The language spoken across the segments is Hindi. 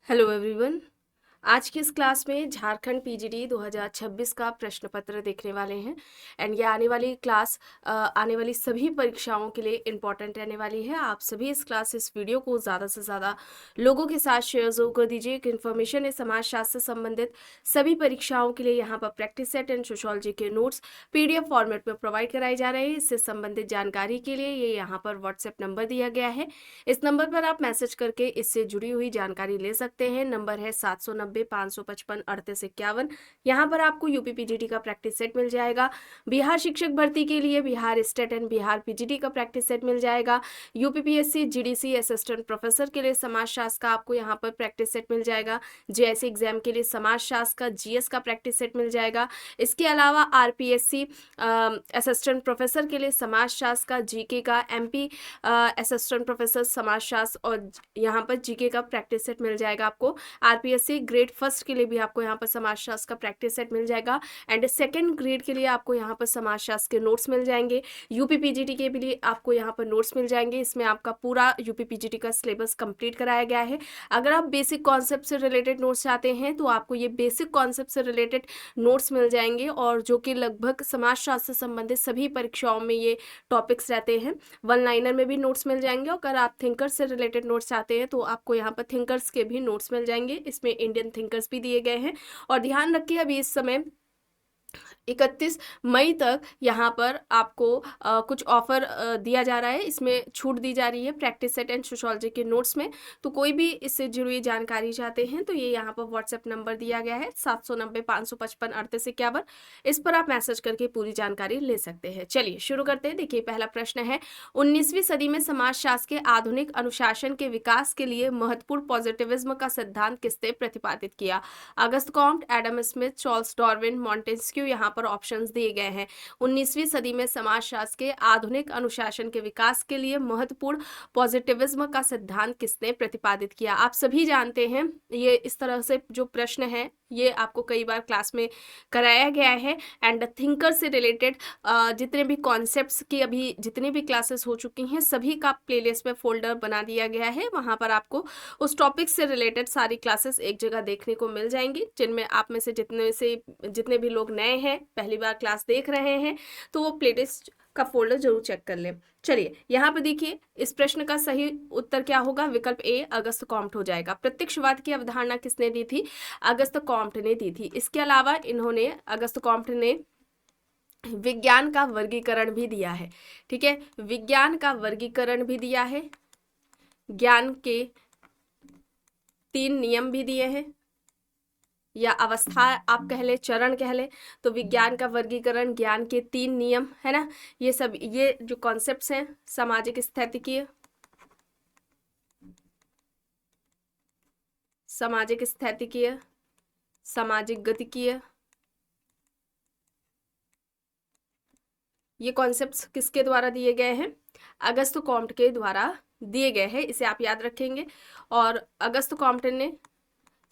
Hello everyone. आज की इस क्लास में झारखंड पीजीटी 2026 का प्रश्न पत्र देखने वाले हैं एंड ये आने वाली क्लास आने वाली सभी परीक्षाओं के लिए इम्पॉर्टेंट रहने वाली है। आप सभी इस क्लास इस वीडियो को ज़्यादा से ज़्यादा लोगों के साथ शेयर जरूर कर दीजिए। एक इन्फॉर्मेशन है समाजशास्त्र से संबंधित सभी परीक्षाओं के लिए यहाँ पर प्रैक्टिस सेट एंड सोशोलॉजी के नोट्स PDF फॉर्मेट में प्रोवाइड कराए जा रहे हैं। इससे संबंधित जानकारी के लिए ये यहाँ पर व्हाट्सएप नंबर दिया गया है। इस नंबर पर आप मैसेज करके इससे जुड़ी हुई जानकारी ले सकते हैं। नंबर है 790-555-3851। यहाँ पर आपको यूपी पीजीटी का प्रैक्टिस सेट मिल जाएगा। बिहार शिक्षक भर्ती के लिए Bihar state and Bihar PGT का प्रैक्टिस सेट मिल जाएगा। यूपीपीएससी जीडीसी असिस्टेंट प्रोफेसर के लिए समाजशास्त्र का आपको यहाँ पर प्रैक्टिस सेट मिल जाएगा। जेएससी एग्जाम के लिए समाजशास्त्र का जीएस का प्रैक्टिस सेट मिल जाएगा। इसके अलावा आरपीएससी असिस्टेंट प्रोफेसर के लिए समाजशास्त्र का, जीके का, एमपी असिस्टेंट प्रोफेसर समाजशास्त्र और यहाँ पर जीके का प्रैक्टिस सेट मिल जाएगा आपको। आरपीएससी ग्रेड फर्स्ट के लिए भी आपको यहाँ पर समाजशास्त्र का प्रैक्टिस सेट मिल जाएगा एंड सेकंड ग्रेड के लिए आपको यहाँ पर समाजशास्त्र के नोट्स मिल जाएंगे। यूपी पीजीटी के भी लिए आपको यहाँ पर नोट्स मिल जाएंगे। इसमें आपका पूरा यूपी पीजीटी का सिलेबस कंप्लीट कराया गया है। अगर आप बेसिक कॉन्सेप्ट से रिलेटेड नोट्स चाहते हैं तो आपको ये बेसिक कॉन्सेप्ट से रिलेटेड नोट्स मिल जाएंगे और जो कि लगभग समाजशास्त्र से संबंधित सभी परीक्षाओं में ये टॉपिक्स रहते हैं। वन लाइनर में भी नोट्स मिल जाएंगे। अगर आप थिंकर्स से रिलेटेड नोट्स चाहते हैं तो आपको यहाँ पर थिंकर्स के भी नोट्स मिल जाएंगे। इसमें इंडियन थिंकर्स भी दिए गए हैं। और ध्यान रखिए अभी इस समय 31 मई तक यहाँ पर आपको कुछ ऑफर दिया जा रहा है। इसमें छूट दी जा रही है प्रैक्टिस सेट एंड सोशोलॉजी के नोट्स में। तो कोई भी इससे जुड़ी हुई जानकारी चाहते हैं तो ये यहाँ पर व्हाट्सएप नंबर दिया गया है 790-555-3851। इस पर आप मैसेज करके पूरी जानकारी ले सकते हैं। चलिए शुरू करते हैं। देखिए पहला प्रश्न है, 19वीं सदी में समाजशास्त्र के आधुनिक अनुशासन के विकास के लिए महत्वपूर्ण पॉजिटिविज्म का सिद्धांत किसने प्रतिपादित किया? Auguste Comte, Adam Smith, Charles Darwin, Montesquieu. यहाँ पर ऑप्शंस दिए गए हैं। 19वीं सदी में समाजशास्त्र के आधुनिक अनुशासन के विकास के लिए महत्वपूर्ण पॉजिटिविज्म का सिद्धांत किसने प्रतिपादित किया? आप सभी जानते हैं ये इस तरह से जो प्रश्न है ये आपको कई बार क्लास में कराया गया है एंड थिंकर से रिलेटेड जितने भी कॉन्सेप्ट्स की अभी जितनी भी क्लासेस हो चुकी हैं सभी का प्लेलिस्ट में फोल्डर बना दिया गया है। वहां पर आपको उस टॉपिक से रिलेटेड सारी क्लासेस एक जगह देखने को मिल जाएंगी। जिनमें आप में से जितने भी लोग नए हैं पहली बार क्लास देख रहे हैं तो वो प्लेलिस्ट का फोल्डर जरूर चेक कर लें। चलिए यहाँ पे देखिए इस प्रश्न का सही उत्तर क्या होगा? विकल्प ए अगस्त कॉम्ट हो जाएगा। प्रत्यक्षवाद की अवधारणा किसने दी थी? अगस्त कॉम्ट ने दी थी। इसके अलावा इन्होंने अगस्त कॉम्ट ने विज्ञान का वर्गीकरण भी दिया है। ठीक है, विज्ञान का वर्गीकरण भी दिया है, ज्ञान के 3 नियम भी दिए हैं या अवस्था आप कह ले, चरण कह ले। तो विज्ञान का वर्गीकरण, ज्ञान के 3 नियम है ना, ये सब ये जो कॉन्सेप्ट्स हैं सामाजिक स्थैतिकीय, सामाजिक गतिकीय, ये कॉन्सेप्ट्स किसके द्वारा दिए गए हैं? अगस्त कॉम्ट के द्वारा दिए गए हैं। इसे आप याद रखेंगे। और अगस्त कॉम्ट ने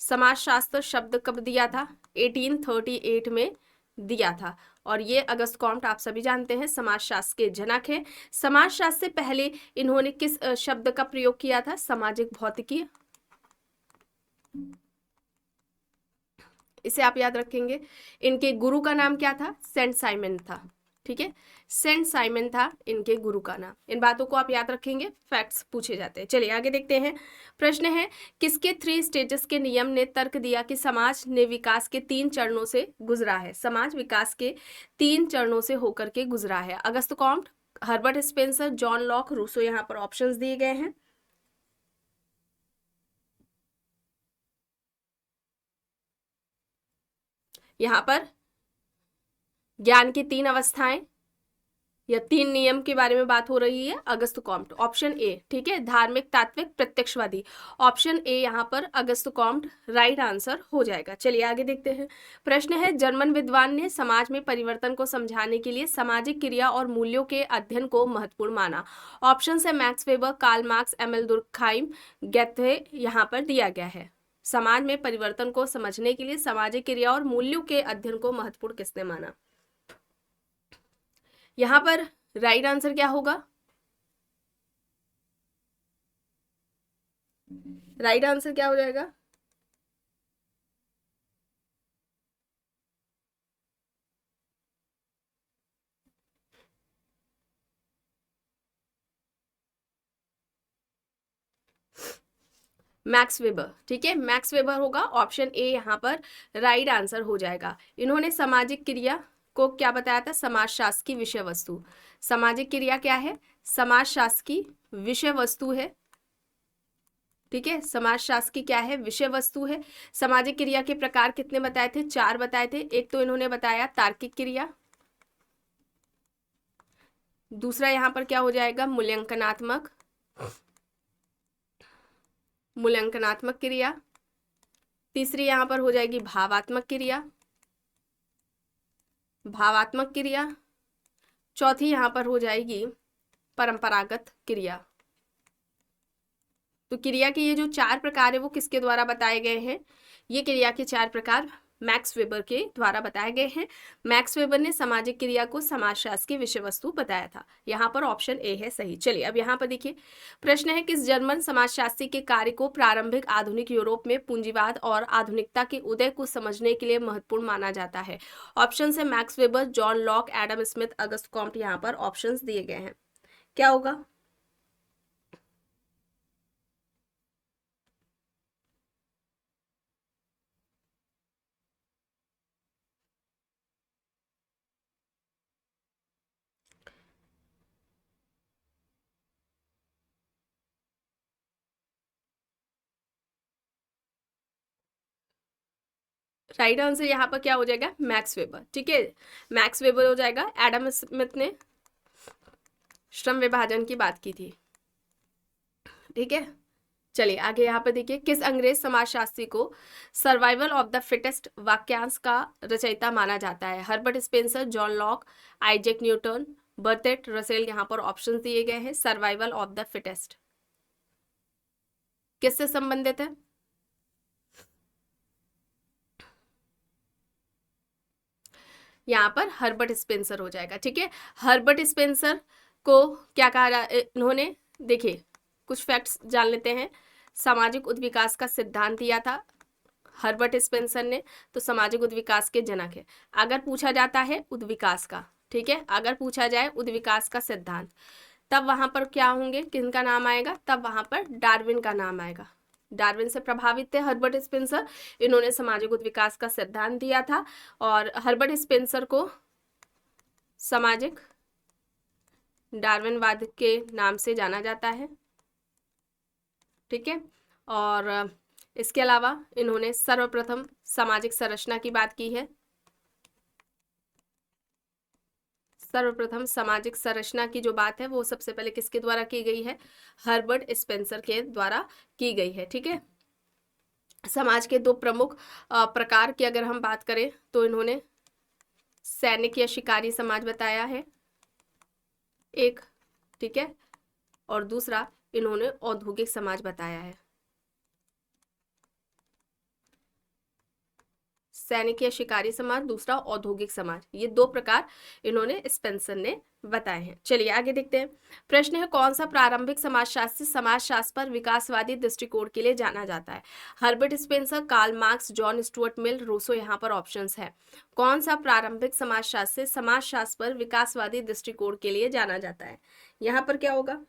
समाजशास्त्र शब्द कब दिया था? 1838 में दिया था। और ये अगस्त कॉम्ट आप सभी जानते हैं समाजशास्त्र के जनक हैं। समाजशास्त्र से पहले इन्होंने किस शब्द का प्रयोग किया था? सामाजिक भौतिकी। इसे आप याद रखेंगे। इनके गुरु का नाम क्या था? सेंट साइमन था। ठीक है, सेंट साइमन था इनके गुरु का नाम। इन बातों को आप याद रखेंगे, फैक्ट्स पूछे जाते हैं। चलिए आगे देखते हैं। प्रश्न है, किसके 3 स्टेजेस के नियम ने तर्क दिया कि समाज ने विकास के 3 चरणों से गुजरा है? समाज विकास के 3 चरणों से होकर के गुजरा है। Auguste Comte, Herbert Spencer, John Locke, Rousseau. यहाँ पर ऑप्शंस दिए गए हैं। यहाँ पर ज्ञान की 3 अवस्थाएं या 3 नियम के बारे में बात हो रही है। Auguste Comte, option A. ठीक है, धार्मिक, तात्विक, प्रत्यक्षवादी। ऑप्शन ए यहाँ पर अगस्त कॉम्ट राइट आंसर हो जाएगा। चलिए आगे देखते हैं। प्रश्न है, जर्मन विद्वान ने समाज में परिवर्तन को समझाने के लिए सामाजिक क्रिया और मूल्यों के अध्ययन को महत्वपूर्ण माना। ऑप्शन है Max Weber, Karl Marx, Emile Durkheim, Goethe. यहाँ पर दिया गया है समाज में परिवर्तन को समझने के लिए सामाजिक क्रिया और मूल्यों के अध्ययन को महत्वपूर्ण किसने माना? यहाँ पर राइट आंसर क्या होगा? राइट आंसर क्या हो जाएगा? मैक्स वेबर, ठीक है, मैक्स वेबर होगा, ऑप्शन ए यहाँ पर राइट आंसर हो जाएगा। इन्होंने सामाजिक क्रिया को क्या बताया था, समाजशास्त्र की विषय वस्तु। सामाजिक क्रिया क्या है, समाजशास्त्र की विषय वस्तु है, ठीक है, समाजशास्त्र की क्या है, विषय वस्तु है। सामाजिक क्रिया के प्रकार कितने बताए थे, 4 बताए थे। एक तो इन्होंने बताया तार्किक क्रिया, दूसरा यहाँ पर क्या हो जाएगा, मूल्यांकनात्मक क्रिया, तीसरी यहाँ पर हो जाएगी भावात्मक क्रिया, चौथी यहाँ पर हो जाएगी परंपरागत क्रिया। तो क्रिया के ये जो 4 प्रकार है वो किसके द्वारा बताए गए हैं, ये क्रिया के 4 प्रकार मैक्स वेबर के द्वारा बताए गए हैं। मैक्स वेबर ने सामाजिक क्रिया को समाजशास्त्र की विषय वस्तु बताया था। यहाँ पर ऑप्शन ए है सही। चलिए अब यहाँ पर देखिए, प्रश्न है किस जर्मन समाजशास्त्री के कार्य को प्रारंभिक आधुनिक यूरोप में पूंजीवाद और आधुनिकता के उदय को समझने के लिए महत्वपूर्ण माना जाता है। ऑप्शन है Max Weber, John Locke, Adam Smith, Auguste Comte. यहाँ पर ऑप्शन दिए गए हैं, क्या होगा, राइट आंसर यहाँ पर क्या हो जाएगा, मैक्स वेबर, ठीक है, मैक्स वेबर हो जाएगा। एडम स्मिथ ने श्रम विभाजन की बात की थी, ठीक है। चलिए आगे यहाँ पर देखिए, किस अंग्रेज समाजशास्त्री को सर्वाइवल ऑफ द फिटेस्ट वाक्यांश का रचयिता माना जाता है। Herbert Spencer, John Locke, Isaac Newton, Bertrand Russell. यहाँ पर ऑप्शन दिए गए हैं। सर्वाइवल ऑफ द फिटेस्ट किससे संबंधित है, यहाँ पर हर्बर्ट स्पेंसर हो जाएगा, ठीक है। हर्बर्ट स्पेंसर को क्या कहा इन्होंने, देखिए कुछ फैक्ट्स जान लेते हैं। सामाजिक उद्विकास का सिद्धांत दिया था हर्बर्ट स्पेंसर ने, तो सामाजिक उद्विकास के जनक है। अगर पूछा जाता है उद्विकास का, ठीक है, अगर पूछा जाए उद्विकास का सिद्धांत, तब वहां पर क्या होंगे, किनका नाम आएगा, तब वहां पर डार्विन का नाम आएगा। डार्विन से प्रभावित थे हर्बर्ट स्पेंसर, इन्होंने सामाजिक उद्विकास का सिद्धांत दिया था। और हर्बर्ट स्पेंसर को सामाजिक डार्विनवाद के नाम से जाना जाता है, ठीक है। और इसके अलावा इन्होंने सर्वप्रथम सामाजिक संरचना की बात की है। सर्वप्रथम सामाजिक संरचना की जो बात है वो सबसे पहले किसके द्वारा की गई है, हर्बर्ट स्पेंसर के द्वारा की गई है, ठीक है। समाज के 2 प्रमुख प्रकार की अगर हम बात करें तो इन्होंने सैनिक या शिकारी समाज बताया है एक, ठीक है, और दूसरा इन्होंने औद्योगिक समाज बताया है। सैनिक या शिकारी समाज, दूसरा औद्योगिक समाज, ये 2 प्रकार इन्होंने स्पेंसर ने बताए हैं। चलिए आगे देखते हैं। प्रश्न है कौन सा प्रारंभिक समाजशास्त्री समाजशास्त्र पर विकासवादी दृष्टिकोण के लिए जाना जाता है। Herbert Spencer, Karl Marx, John Stuart Mill, Rousseau. यहाँ पर ऑप्शंस है। कौन सा प्रारंभिक समाजशास्त्री समाजशास्त्र पर विकासवादी दृष्टिकोण के लिए जाना जाता है, यहाँ पर क्या होगा,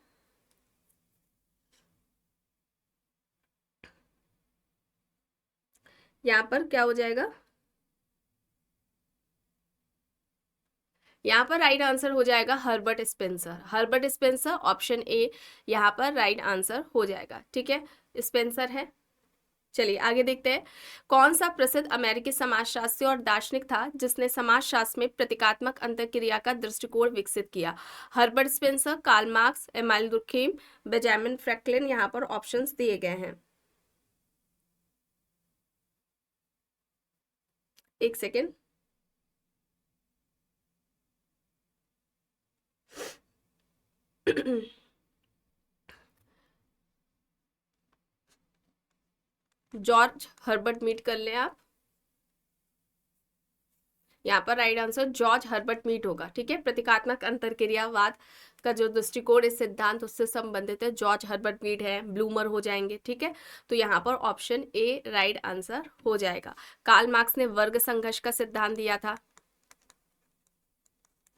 यहाँ पर क्या हो जाएगा, यहाँ पर राइट आंसर हो जाएगा Herbert Spencer. Herbert Spencer option A यहाँ पर राइट आंसर हो जाएगा, ठीक है, स्पेंसर है। चलिए आगे देखते हैं। कौन सा प्रसिद्ध अमेरिकी समाजशास्त्री और दार्शनिक था जिसने समाजशास्त्र में प्रतीकात्मक अंतर्क्रिया का दृष्टिकोण विकसित किया। Herbert Spencer, Karl Marx, Emile Durkheim, Benjamin Franklin. यहाँ पर ऑप्शंस दिए गए हैं, एक सेकेंड। जॉर्ज हर्बर्ट मीट कर लें आप, यहाँ पर right answer George Herbert Mead होगा, ठीक है। प्रतीकात्मक अंतर्क्रियावाद का जो दृष्टिकोण इस सिद्धांत उससे संबंधित है, जॉर्ज हर्बर्ट मीट है, ब्लूमर हो जाएंगे, ठीक है। तो यहाँ पर ऑप्शन ए राइट आंसर हो जाएगा। कार्ल मार्क्स ने वर्ग संघर्ष का सिद्धांत दिया था,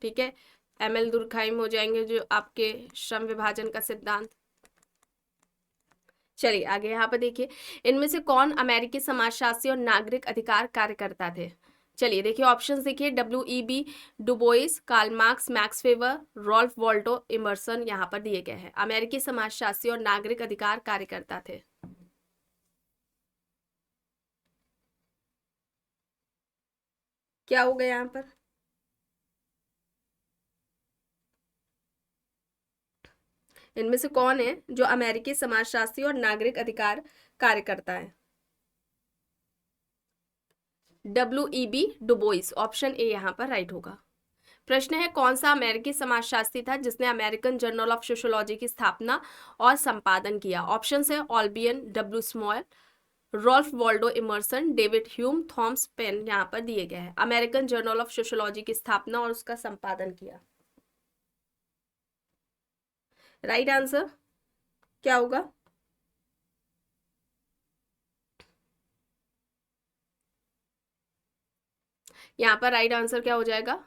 ठीक है। एमएल दुर्खाइम हो जाएंगे जो आपके श्रम विभाजन का सिद्धांत। चलिए आगे यहाँ पर देखिए, इनमें से कौन अमेरिकी समाजशास्त्री और नागरिक अधिकार कार्यकर्ता थे? चलिए देखिए ऑप्शंस देखिए, WEB Du Bois, Karl Marx, Max Weber, Ralph Waldo Emerson यहाँ पर दिए गए हैं। अमेरिकी समाजशास्त्री और नागरिक अधिकार कार्यकर्ता थे। क्या हो गया यहाँ पर? इनमें से कौन है जो अमेरिकी समाजशास्त्री और नागरिक अधिकार कार्यकर्ता है? WEB डुबोइस, ऑप्शन ए यहाँ पर राइट होगा। प्रश्न है, कौन सा अमेरिकी समाजशास्त्री था जिसने अमेरिकन जर्नल ऑफ सोशियोलॉजी की स्थापना और संपादन किया? ऑप्शन है Albion W Small, Ralph Waldo Emerson, David Hume, Thomas Paine यहाँ पर दिए गए हैं। अमेरिकन जर्नल ऑफ सोशियोलॉजी की स्थापना और उसका संपादन किया। राइट आंसर क्या होगा? यहाँ पर राइट आंसर क्या हो जाएगा?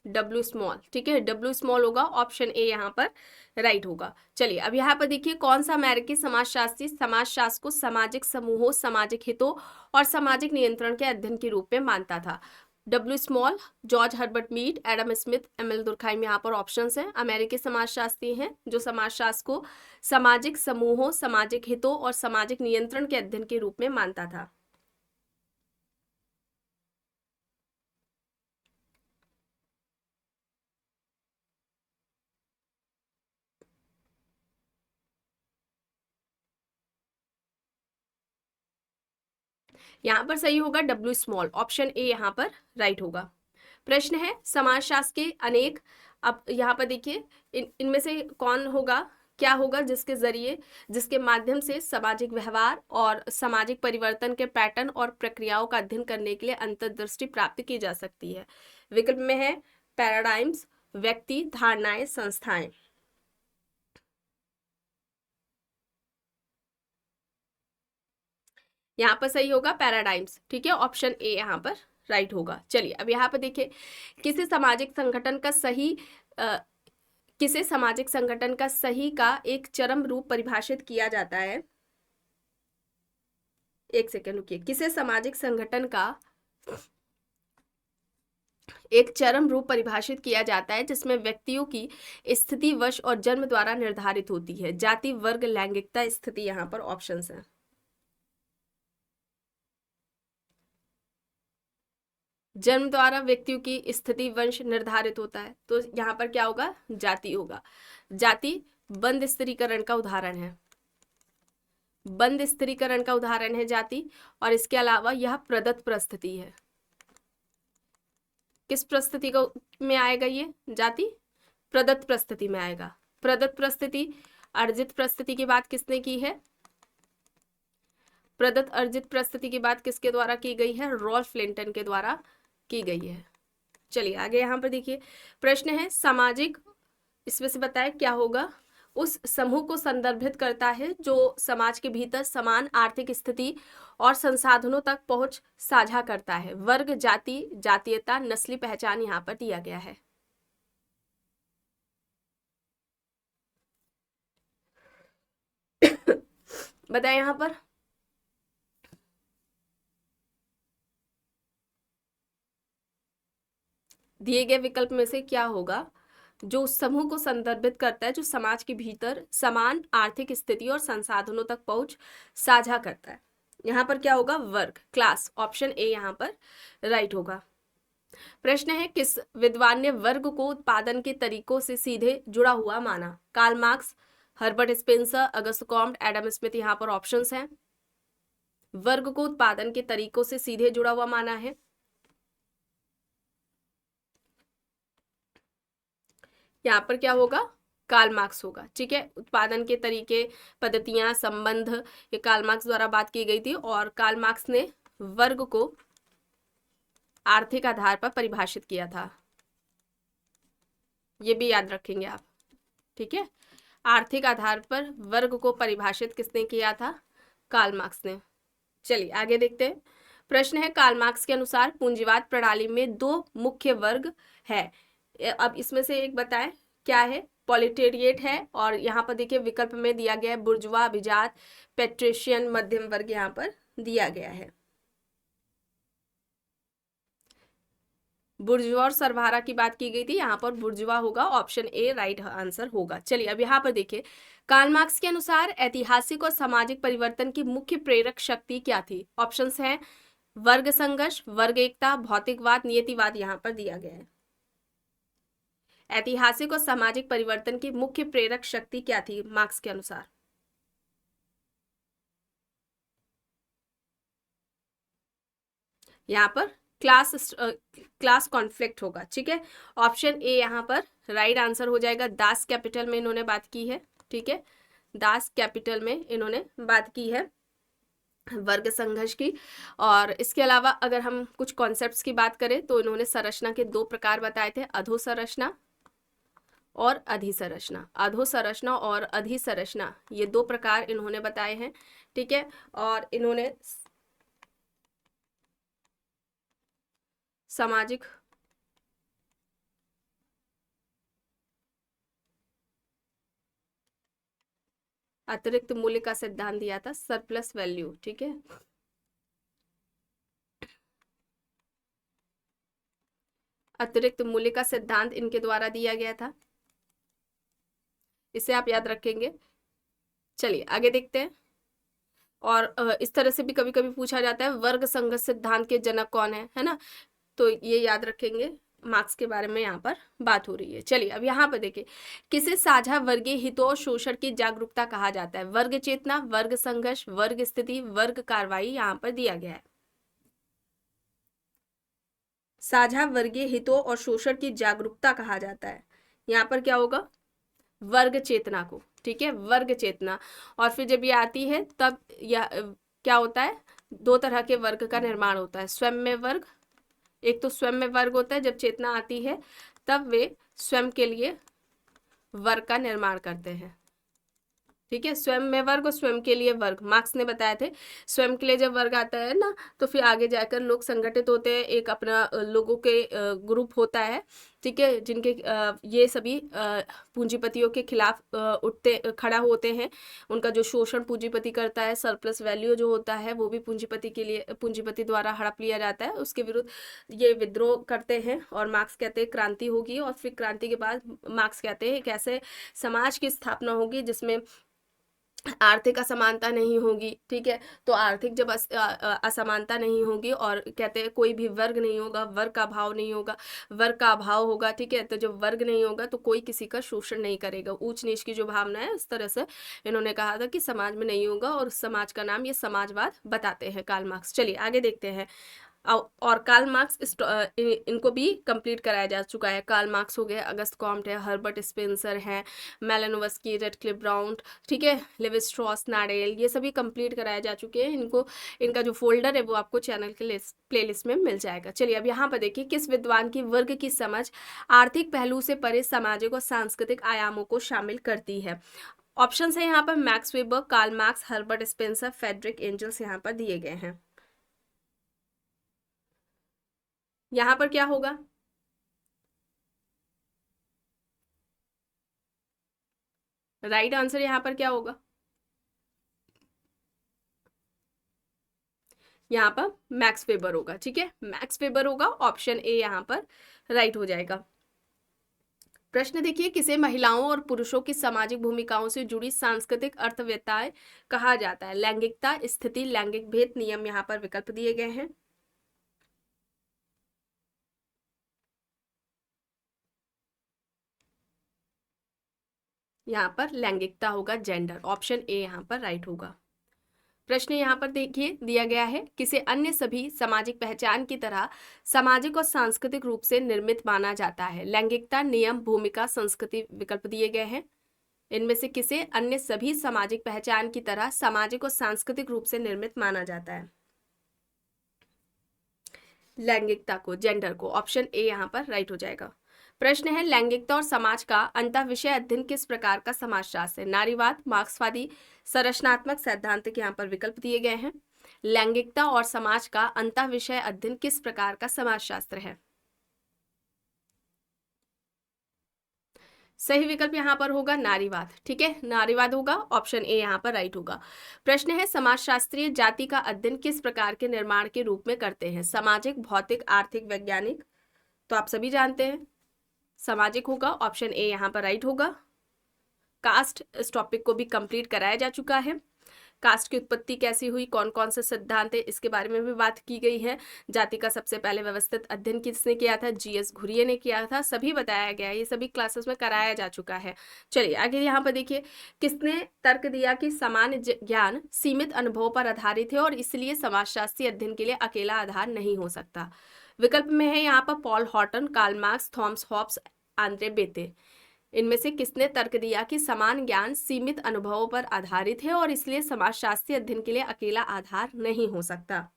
W small. ठीक है, डब्ल्यू स्मॉल होगा, ऑप्शन ए यहाँ पर राइट होगा। चलिए अब यहाँ पर देखिए, कौन सा अमेरिकी समाजशास्त्री समाजशास्त्र को सामाजिक समूहों, सामाजिक हितों और सामाजिक नियंत्रण के अध्ययन के रूप में मानता था? W Small, George Herbert Mead, Adam Smith, Emile Durkheim यहाँ पर ऑप्शंस हैं। अमेरिकी समाजशास्त्री हैं जो समाजशास्त्र को सामाजिक समूहों, सामाजिक हितों और सामाजिक नियंत्रण के अध्ययन के रूप में मानता था। यहाँ पर सही होगा डब्ल्यू स्मॉल, ऑप्शन ए यहाँ पर राइट होगा। प्रश्न है, समाजशास्त्र के अनेक, अब यहाँ पर देखिए इनमें से कौन होगा, क्या होगा जिसके जरिए, जिसके माध्यम से सामाजिक व्यवहार और सामाजिक परिवर्तन के पैटर्न और प्रक्रियाओं का अध्ययन करने के लिए अंतर्दृष्टि प्राप्त की जा सकती है? विकल्प में है पैराडाइम्स, व्यक्ति, धारणाएं, संस्थाएं। यहाँ पर सही होगा पैराडाइम्स। ठीक है, ऑप्शन ए यहाँ पर राइट होगा। चलिए अब यहाँ पर देखिए, किसी सामाजिक संगठन का सही किसे सामाजिक संगठन का सही का एक चरम रूप परिभाषित किया जाता है? एक सेकेंड रुकिए, किसे सामाजिक संगठन का एक चरम रूप परिभाषित किया जाता है जिसमें व्यक्तियों की स्थिति वश और जन्म द्वारा निर्धारित होती है? जाति, वर्ग, लैंगिकता, स्थिति यहाँ पर ऑप्शंस हैं। जन्म द्वारा व्यक्तियों की स्थिति वंश निर्धारित होता है, तो यहाँ पर क्या होगा? जाति होगा। जाति बंद स्त्रीकरण का उदाहरण है, बंद स्त्रीकरण का उदाहरण है जाति। और इसके अलावा यह प्रदत्त परिस्थिति है। किस परिस्थिति को में आएगा ये जाति? प्रदत्त परिस्थिति में आएगा। प्रदत्त परिस्थिति, अर्जित परिस्थिति की बात किसने की है? प्रदत्त अर्जित परिस्थिति की बात किसके द्वारा की गई है? रॉल्फ लिंटन के द्वारा की गई है। चलिए आगे यहाँ पर देखिए, प्रश्न है, सामाजिक, इसमें से बताए क्या होगा? उस समूह को संदर्भित करता है जो समाज के भीतर समान आर्थिक स्थिति और संसाधनों तक पहुंच साझा करता है। वर्ग, जाति, जातीयता, नस्ली पहचान यहाँ पर दिया गया है। बताए यहाँ पर दिए गए विकल्प में से क्या होगा जो उस समूह को संदर्भित करता है जो समाज के भीतर समान आर्थिक स्थिति और संसाधनों तक पहुंच साझा करता है? यहाँ पर क्या होगा? वर्ग, क्लास, ऑप्शन ए यहाँ पर राइट होगा। प्रश्न है, किस विद्वान ने वर्ग को उत्पादन के तरीकों से सीधे जुड़ा हुआ माना? कार्ल मार्क्स, हर्बर्ट स्पेंसर, अगस्त कॉम्ट, एडम स्मिथ यहाँ पर ऑप्शंस हैं। वर्ग को उत्पादन के तरीकों से सीधे जुड़ा हुआ माना है। यहाँ पर क्या होगा? कार्ल मार्क्स होगा। ठीक है, उत्पादन के तरीके, पद्धतियां, संबंध, ये कार्ल मार्क्स द्वारा बात की गई थी और कार्ल मार्क्स ने वर्ग को आर्थिक आधार पर परिभाषित किया था। ये भी याद रखेंगे आप। ठीक है, आर्थिक आधार पर वर्ग को परिभाषित किसने किया था? कार्ल मार्क्स ने। चलिए आगे देखते हैं। प्रश्न है, कार्ल मार्क्स के अनुसार पूंजीवाद प्रणाली में दो मुख्य वर्ग है। अब इसमें से एक बताएं क्या है? प्रोलेटेरिएट है, और यहाँ पर देखिए विकल्प में दिया गया है बुर्जुआ, अभिजात, पेट्रिशियन, मध्यम वर्ग यहाँ पर दिया गया है। बुर्जुआ और सरवारा की बात की गई थी, यहाँ पर बुर्जुआ होगा, ऑप्शन ए राइट आंसर होगा। चलिए अब यहाँ पर देखिए, कार्ल मार्क्स के अनुसार ऐतिहासिक और सामाजिक परिवर्तन की मुख्य प्रेरक शक्ति क्या थी? ऑप्शंस हैं वर्ग संघर्ष, वर्ग एकता, भौतिकवाद, नियतिवाद, यहाँ पर दिया गया है। ऐतिहासिक और सामाजिक परिवर्तन की मुख्य प्रेरक शक्ति क्या थी मार्क्स के अनुसार? यहाँ पर क्लास कॉन्फ्लिक्ट होगा, ठीक है। ऑप्शन ए यहाँ पर राइट आंसर हो जाएगा। दास कैपिटल में इन्होंने बात की है, ठीक है, दास कैपिटल में इन्होंने बात की है वर्ग संघर्ष की। और इसके अलावा अगर हम कुछ कॉन्सेप्ट्स की बात करें तो इन्होंने संरचना के 2 प्रकार बताए थे, अधोसंरचना और अधिसंरचना। अधोसंरचना और अधिसंरचना ये 2 प्रकार इन्होंने बताए हैं, ठीक है। और इन्होंने सामाजिक अतिरिक्त मूल्य का सिद्धांत दिया था, सरप्लस वैल्यू, ठीक है। अतिरिक्त मूल्य का सिद्धांत इनके द्वारा दिया गया था, इसे आप याद रखेंगे। चलिए आगे देखते हैं। और इस तरह से भी कभी कभी पूछा जाता है वर्ग संघर्ष सिद्धांत के जनक कौन है ना, तो ये याद रखेंगे, मार्क्स के बारे में यहाँ पर बात हो रही है। चलिए अब यहाँ पर देखिए, किसे साझा वर्गीय हितों और शोषण की जागरूकता कहा जाता है? वर्ग चेतना, वर्ग संघर्ष, वर्ग स्थिति, वर्ग कार्रवाई, यहाँ पर दिया गया है। साझा वर्गीय हितों और शोषण की जागरूकता कहा जाता है, यहाँ पर क्या होगा? वर्ग चेतना को, ठीक है, वर्ग चेतना। और फिर जब ये आती है तब यह क्या होता है? 2 तरह के वर्ग का निर्माण होता है, स्वयं में वर्ग, एक तो स्वयं में वर्ग होता है, जब चेतना आती है तब वे स्वयं के लिए वर्ग का निर्माण करते हैं, ठीक है। स्वयं में वर्ग और स्वयं के लिए वर्ग, मार्क्स ने बताए थे स्वयं के लिए जब वर्ग आता है ना तो फिर आगे जाकर लोग संगठित होते हैं, एक अपना लोगों के ग्रुप होता है, ठीक है, जिनके ये सभी पूंजीपतियों के खिलाफ खड़ा होते हैं। उनका जो शोषण पूंजीपति करता है, सरप्लस वैल्यू जो होता है वो भी पूंजीपति के लिए, पूंजीपति द्वारा हड़प लिया जाता है, उसके विरुद्ध ये विद्रोह करते हैं। और मार्क्स कहते हैं क्रांति होगी, और फिर क्रांति के बाद मार्क्स कहते हैं कैसे समाज की स्थापना होगी जिसमें आर्थिक असमानता नहीं होगी, ठीक है। तो आर्थिक जब असमानता नहीं होगी, और कहते हैं कोई भी वर्ग नहीं होगा, वर्ग का अभाव नहीं होगा, वर्ग का अभाव होगा, ठीक है। तो जब वर्ग नहीं होगा तो कोई किसी का शोषण नहीं करेगा, ऊंच नीच की जो भावना है उस तरह से इन्होंने कहा था कि समाज में नहीं होगा, और समाज का नाम ये समाजवाद बताते हैं कार्ल मार्क्स। चलिए आगे देखते हैं। और कार्ल मार्क्स इनको भी कंप्लीट कराया जा चुका है। कार्ल मार्क्स हो गए, अगस्त कॉम्ट है, हर्बर्ट स्पेंसर है, मेलानोव्स्की, रेडक्लिफ ब्राउन, ठीक है, लेवी स्ट्रॉस, नाडेल, ये सभी कंप्लीट कराए जा चुके हैं। इनको, इनका जो फोल्डर है वो आपको चैनल के प्लेलिस्ट में मिल जाएगा। चलिए अब यहाँ पर देखिए, किस विद्वान की वर्ग की समझ आर्थिक पहलू से परे सामाजिक और सांस्कृतिक आयामों को शामिल करती है? ऑप्शन है यहाँ पर Max Weber, Karl Marx, Herbert Spencer, Friedrich Engels यहाँ पर दिए गए हैं। यहाँ पर क्या होगा? राइट आंसर यहाँ पर क्या होगा? यहाँ पर मैक्स वेबर होगा, ठीक है, मैक्स वेबर होगा, ऑप्शन ए यहाँ पर राइट हो जाएगा। प्रश्न देखिए, किसे महिलाओं और पुरुषों की सामाजिक भूमिकाओं से जुड़ी सांस्कृतिक अर्थव्यवस्थाएं कहा जाता है? लैंगिकता, स्थिति, लैंगिक भेद, नियम, यहाँ पर विकल्प दिए गए हैं। यहाँ पर लैंगिकता होगा, जेंडर, ऑप्शन ए यहाँ पर राइट होगा। प्रश्न यहाँ पर देखिए दिया गया है, किसे अन्य सभी सामाजिक पहचान की तरह सामाजिक और सांस्कृतिक रूप से निर्मित माना जाता है? लैंगिकता, नियम, भूमिका, संस्कृति, विकल्प दिए गए हैं। इनमें से किसे अन्य सभी सामाजिक पहचान की तरह सामाजिक और सांस्कृतिक रूप से निर्मित माना जाता है? लैंगिकता को, जेंडर को, ऑप्शन ए यहाँ पर राइट हो जाएगा। प्रश्न है, लैंगिकता और समाज का अंतः विषय अध्ययन किस प्रकार का समाजशास्त्र है? नारीवाद, मार्क्सवादी, संरचनात्मक, सैद्धांतिक, यहाँ पर विकल्प दिए गए हैं। लैंगिकता और समाज का अंतः विषय अध्ययन किस प्रकार का समाजशास्त्र है? सही विकल्प यहाँ पर होगा नारीवाद। ठीक है, नारीवाद होगा, ऑप्शन ए यहाँ पर राइट होगा। प्रश्न है समाजशास्त्री जाति का अध्ययन किस प्रकार के निर्माण के रूप में करते हैं? सामाजिक, भौतिक, आर्थिक, वैज्ञानिक। तो आप सभी जानते हैं सामाजिक होगा, ऑप्शन ए यहाँ पर राइट होगा। कास्ट, इस टॉपिक को भी कंप्लीट कराया जा चुका है। कास्ट की उत्पत्ति कैसी हुई, कौन कौन से सिद्धांत है, इसके बारे में भी बात की गई है। जाति का सबसे पहले व्यवस्थित अध्ययन किसने किया था? जीएस घुरिये ने किया था। सभी बताया गया है, ये सभी क्लासेस में कराया जा चुका है। चलिए आगे यहाँ पर देखिए, किसने तर्क दिया कि सामान्य ज्ञान सीमित अनुभव पर आधारित है और इसलिए समाजशास्त्री अध्ययन के लिए अकेला आधार नहीं हो सकता? विकल्प में है यहाँ पर Paul Horton, Karl Marx, Thomas Hobbes, Andre Beteille. इनमें से किसने तर्क दिया कि समान ज्ञान सीमित अनुभवों पर आधारित है और इसलिए समाजशास्त्री अध्ययन के लिए अकेला आधार नहीं हो सकता?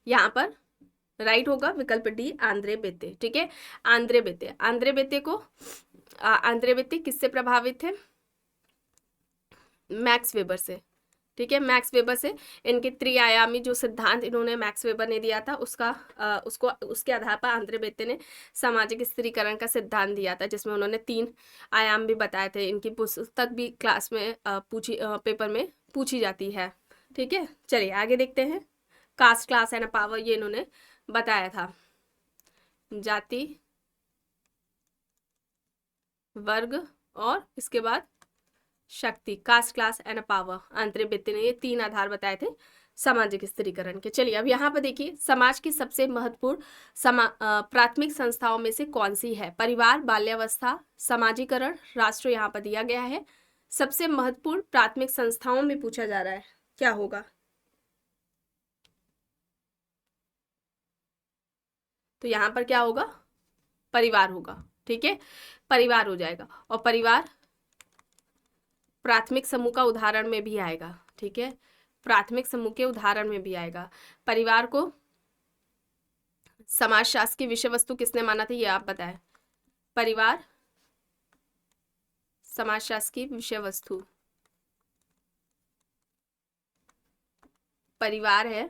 यहाँ पर राइट होगा विकल्प डी, आंद्रे बेते। ठीक है, आंद्रे बेते। आंद्रे बेते किससे प्रभावित थे? मैक्स वेबर से। ठीक है, मैक्स वेबर से। इनके त्रिआयामी जो सिद्धांत इन्होंने मैक्स वेबर ने दिया था उसके आधार पर आंद्रे बेते ने सामाजिक स्त्रीकरण का सिद्धांत दिया था, जिसमें उन्होंने 3 आयाम भी बताए थे। इनकी पुस्तक भी क्लास में पेपर में पूछी जाती है। ठीक है, चलिए आगे देखते हैं। कास्ट, क्लास एंड पावर, ये इन्होंने बताया था। जाति, वर्ग और इसके बाद शक्ति, caste, class and power, Andre Beteille ने ये 3 आधार बताए थे सामाजिक स्त्रीकरण के। चलिए अब यहाँ पर देखिए, समाज की सबसे महत्वपूर्ण प्राथमिक संस्थाओं में से कौन सी है? परिवार, बाल्यावस्था, समाजीकरण, राष्ट्र यहाँ पर दिया गया है। सबसे महत्वपूर्ण प्राथमिक संस्थाओं में पूछा जा रहा है, क्या होगा? तो यहाँ पर क्या होगा? परिवार होगा। ठीक है, परिवार हो जाएगा। और परिवार प्राथमिक समूह का उदाहरण में भी आएगा। ठीक है, प्राथमिक समूह के उदाहरण में भी आएगा। परिवार को समाजशास्त्र की विषय वस्तु किसने माना था, ये आप बताएं। परिवार समाजशास्त्र की विषय वस्तु परिवार है,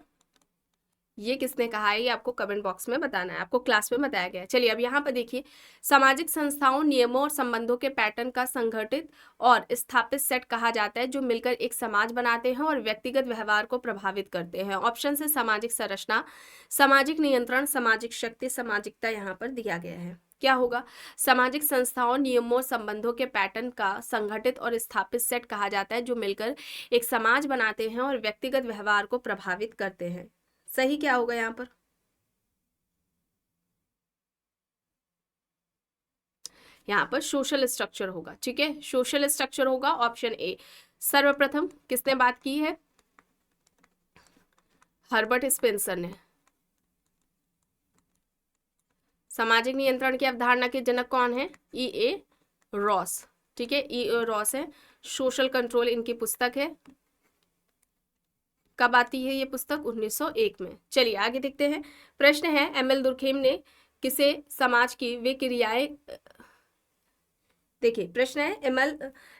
ये किसने कहा है? ये आपको कमेंट बॉक्स में बताना है, आपको क्लास में बताया गया है। चलिए अब यहाँ पर देखिए, सामाजिक संस्थाओं नियमों और संबंधों के पैटर्न का संगठित और स्थापित सेट कहा जाता है जो मिलकर एक समाज बनाते हैं और व्यक्तिगत व्यवहार को प्रभावित करते हैं। ऑप्शन से सामाजिक संरचना, सामाजिक नियंत्रण, सामाजिक शक्ति, सामाजिकता यहाँ पर दिया गया है। क्या होगा? सामाजिक संस्थाओं नियमों संबंधों के पैटर्न का संगठित और स्थापित सेट कहा जाता है जो मिलकर एक समाज बनाते हैं और व्यक्तिगत व्यवहार को प्रभावित करते हैं। सही क्या होगा यहाँ पर? यहाँ पर सोशल स्ट्रक्चर होगा। ठीक है, सोशल स्ट्रक्चर होगा, ऑप्शन ए। सर्वप्रथम किसने बात की है? हर्बर्ट स्पेंसर ने। सामाजिक नियंत्रण की अवधारणा के जनक कौन है? ई ए रॉस। ठीक है, ई ए रॉस है। सोशल कंट्रोल इनकी पुस्तक है। कब आती है ये पुस्तक? 1901 में। चलिए आगे देखते हैं। प्रश्न है, एमएल दुर्खेम ने किसे समाज की वे क्रियाएं देखिए, प्रश्न है,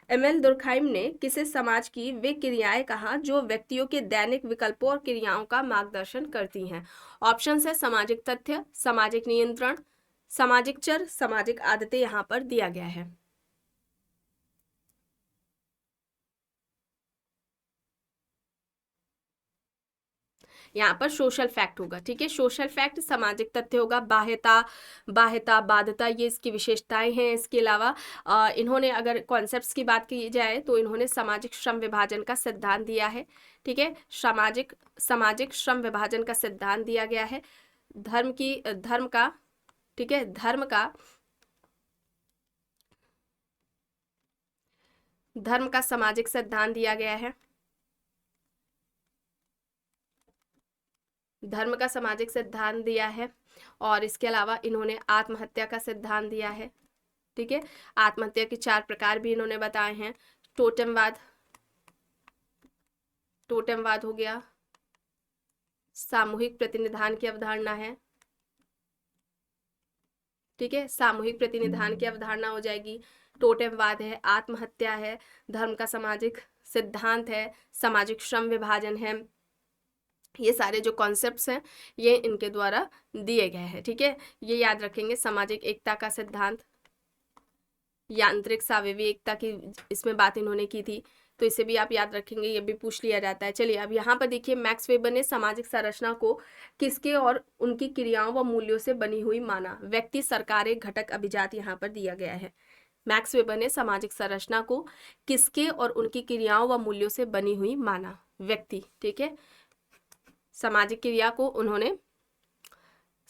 एमएल दुर्खाइम ने किसे समाज की वे क्रियाएं कहा जो व्यक्तियों के दैनिक विकल्पों और क्रियाओं का मार्गदर्शन करती हैं? ऑप्शन है सामाजिक तथ्य, सामाजिक नियंत्रण, सामाजिक चर, सामाजिक आदतें यहाँ पर दिया गया है। यहाँ पर सोशल फैक्ट होगा। ठीक है, सोशल फैक्ट, सामाजिक तथ्य होगा। बाह्यता, बाध्यता, ये इसकी विशेषताएं हैं। इसके अलावा इन्होंने अगर कॉन्सेप्ट्स की बात की जाए तो इन्होंने सामाजिक श्रम विभाजन का सिद्धांत दिया है। ठीक है, सामाजिक श्रम विभाजन का सिद्धांत दिया गया है। धर्म का ठीक है, धर्म का सामाजिक सिद्धांत दिया गया है। धर्म का सामाजिक सिद्धांत दिया है। और इसके अलावा इन्होंने आत्महत्या का सिद्धांत दिया है। ठीक है, आत्महत्या के 4 प्रकार भी इन्होंने बताए हैं। टोटेमवाद हो गया, सामूहिक प्रतिनिधान की अवधारणा है। ठीक है, सामूहिक प्रतिनिधान की अवधारणा हो जाएगी, टोटेमवाद है, आत्महत्या है, धर्म का सामाजिक सिद्धांत है, सामाजिक श्रम विभाजन है, ये सारे जो कॉन्सेप्ट्स हैं ये इनके द्वारा दिए गए हैं, ठीक है। ये याद रखेंगे। सामाजिक एकता का सिद्धांत, यांत्रिक सावयवी एकता की इसमें बात इन्होंने की थी, तो इसे भी आप याद रखेंगे, ये भी पूछ लिया जाता है। चलिए अब यहाँ पर देखिए, मैक्स वेबर ने सामाजिक संरचना को किसके और उनकी क्रियाओं व मूल्यों से बनी हुई माना। व्यक्ति, सरकार, एक घटक, अभिजात यहाँ पर दिया गया है। मैक्स वेबर ने सामाजिक संरचना को किसके और उनकी क्रियाओं व मूल्यों से बनी हुई माना। व्यक्ति, ठीक है। सामाजिक क्रिया को उन्होंने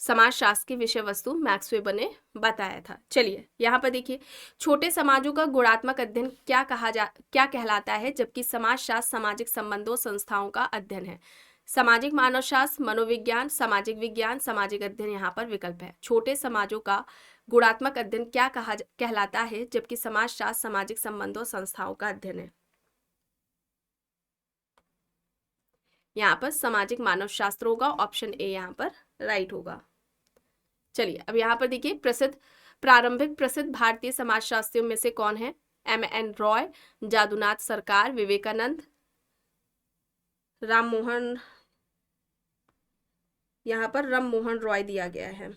समाजशास्त्र की विषय वस्तु मैक्स वेबर ने बताया था। चलिए यहाँ पर देखिए, छोटे समाजों का गुणात्मक अध्ययन क्या कहलाता है, जबकि समाजशास्त्र सामाजिक संबंधों संस्थाओं का अध्ययन है। सामाजिक मानवशास्त्र, मनोविज्ञान, सामाजिक विज्ञान, सामाजिक अध्ययन यहाँ पर विकल्प है। छोटे समाजों का गुणात्मक अध्ययन क्या कहलाता है, जबकि समाजशास्त्र सामाजिक संबंधों संस्थाओं का अध्ययन है। यहाँ पर सामाजिक मानव शास्त्र होगा, ऑप्शन ए यहाँ पर राइट होगा। चलिए अब यहाँ पर देखिए, प्रारंभिक प्रसिद्ध भारतीय समाजशास्त्रियों में से कौन है। M.N. रॉय, जादुनाथ सरकार, विवेकानंद, राममोहन, यहाँ पर राममोहन रॉय दिया गया है।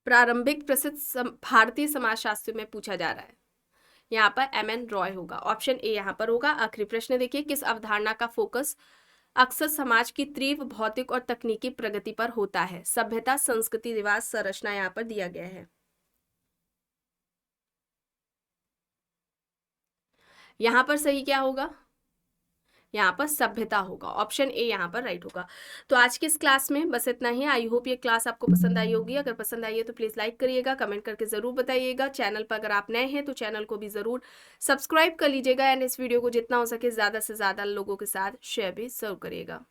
प्रारंभिक प्रसिद्ध भारतीय समाजशास्त्रियों में पूछा जा रहा है, यहाँ पर M.N. रॉय होगा, ऑप्शन ए यहाँ पर होगा। आखिरी प्रश्न देखिए, किस अवधारणा का फोकस अक्सर समाज की तीव्र भौतिक और तकनीकी प्रगति पर होता है। सभ्यता, संस्कृति, रिवाज, संरचना यहाँ पर दिया गया है। यहाँ पर सही क्या होगा, यहाँ पर सभ्यता होगा, ऑप्शन ए यहाँ पर राइट होगा। तो आज की इस क्लास में बस इतना ही। आई होप ये क्लास आपको पसंद आई होगी। अगर पसंद आई है तो प्लीज़ लाइक करिएगा, कमेंट करके ज़रूर बताइएगा। चैनल पर अगर आप नए हैं तो चैनल को भी ज़रूर सब्सक्राइब कर लीजिएगा, एंड इस वीडियो को जितना हो सके ज़्यादा से ज़्यादा लोगों के साथ शेयर भी ज़रूर करिएगा।